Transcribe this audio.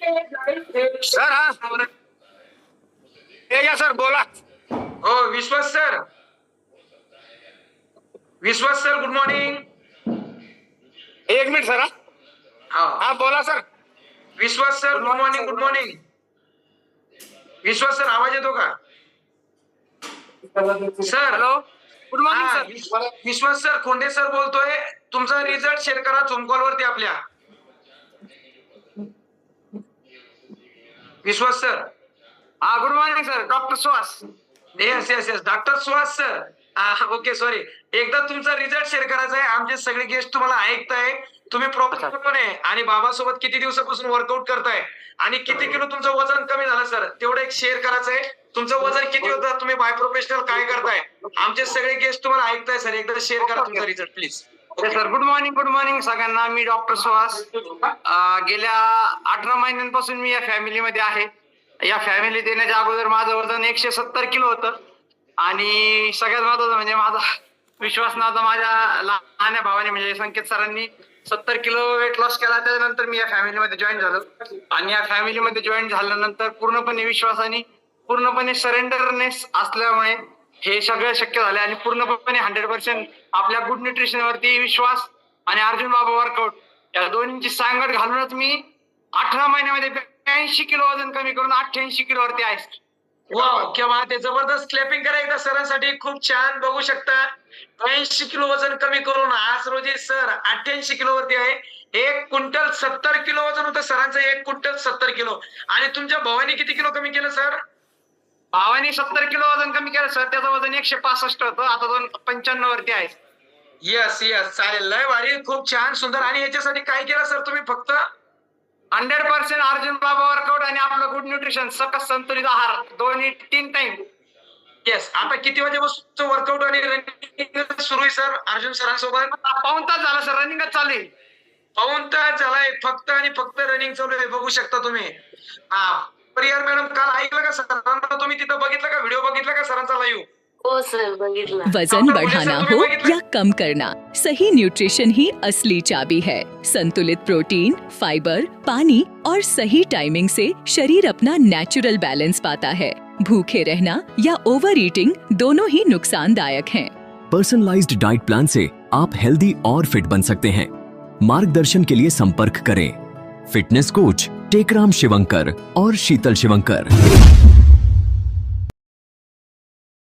Sir हा हे या सर बोला. हो Vishwas sir. Vishwas sir good morning. एक मिनिट सर. हा बोला sir. Vishwas sir good morning. Good morning. Vishwas sir आवाज येतो का सर? हॅलो गुड मॉर्निंग हा, sir. Vishwas sir Khonde sir बोलतोय. तुमचा रिझल्ट शेअर करा झूम कॉल वरती आपल्या. विश्वास सर. हा good morning sir. Doctor Suhas. Yes yes yes doctor Suhas sir. Okay sorry. एकदा तुमचा रिझल्ट शेअर करायचा आहे. आमचे सगळे गेस्ट तुम्हाला ऐकताय. तुम्ही प्रॉपर पण आहे आणि बाबासोबत किती दिवसापासून वर्कआउट करताय आणि किती किलो तुमचं वजन कमी झालं सर तेवढं एक शेअर करायचं आहे. तुमचं वजन किती होतं, तुम्ही बाय प्रोफेशनल काय करताय, आमचे सगळे गेस्ट तुम्हाला ऐकताय सर. एकदा शेअर करा तुमचा result please. Sir good morning सगळ्यांना. मी डॉक्टर सुहास. गेल्या 18 महिन्यांपासून मी या फॅमिलीमध्ये आहे. या फॅमिलीत येण्याच्या अगोदर माझं वजन 170 किलो होतं आणि सगळ्यात महत्वाचं म्हणजे माझा विश्वास नव्हता. माझ्या लहान भावाने म्हणजे संकेत सरांनी 70 किलो वेट लॉस केला. त्यानंतर मी या फॅमिलीमध्ये जॉईन झालो आणि या फॅमिलीमध्ये जॉईन झाल्यानंतर पूर्णपणे विश्वासाने पूर्णपणे सरेंडरनेस असल्यामुळे हे सगळं शक्य झालं आणि पूर्णपणे 100% आपल्या गुड न्यूट्रिशन वरती विश्वास आणि अर्जुन बाबा वर्कआउट या दोन्हींची सांगड घालूनच मी 18 महिन्यामध्ये 82 किलो वजन कमी करून 88 किलो वरती आहे. वा केव्हा ते जबरदस्त क्लॅपिंग करा एकदा सरांसाठी. खूप छान बघू शकता. 82 किलो वजन कमी करून आज रोजी सर 88 किलो वरती आहे. 1 क्विंटल 70 किलो वजन होतं सरांचं. 1 क्विंटल 70 किलो. आणि तुमच्या भावाने किती किलो कमी केलं सर? भावाने 70 किलो वजन कमी केलं सर. त्याचं वजन 165 होतं. आता 295 वरती आहे. येस येस चालेल. लय भारी. खूप छान सुंदर. आणि याच्यासाठी काय केलं सर तुम्ही? फक्त 100% अर्जुन बाबा वर्कआउट आणि आपलं गुड न्यूट्रिशन सकस संतुलित आहार दोन्ही 3 टाइम. येस. आता किती वाजेपासून वर्कआउट आणि रनिंग सुरू आहे सर अर्जुन सरांसोबत? पाऊण तास झाला सर. रनिंगच चालू आहे. पाऊण तास झालाय फक्त आणि फक्त रनिंग चालू आहे. बघू शकता तुम्ही. प्रियर मॅडम काल ऐकलं का सरांना? तुम्ही तिथं बघितलं का? व्हिडिओ बघितला का सरांचा लाईव्ह? हो सर बघितला. वजन बढ़ाना हो या कम करना, सही न्यूट्रिशन ही असली चाबी है। संतुलित प्रोटीन, फाइबर, पानी और सही टाइमिंग से शरीर अपना नेचुरल बैलेंस पाता है। भूखे रहना या ओवर ईटिंग दोनों ही नुकसानदायक हैं। पर्सनलाइज्ड डाइट प्लान से आप हेल्दी और फिट बन सकते हैं। मार्गदर्शन के लिए संपर्क करें फिटनेस कोच टेकराम शिवंकर और शीतल शिवंकर।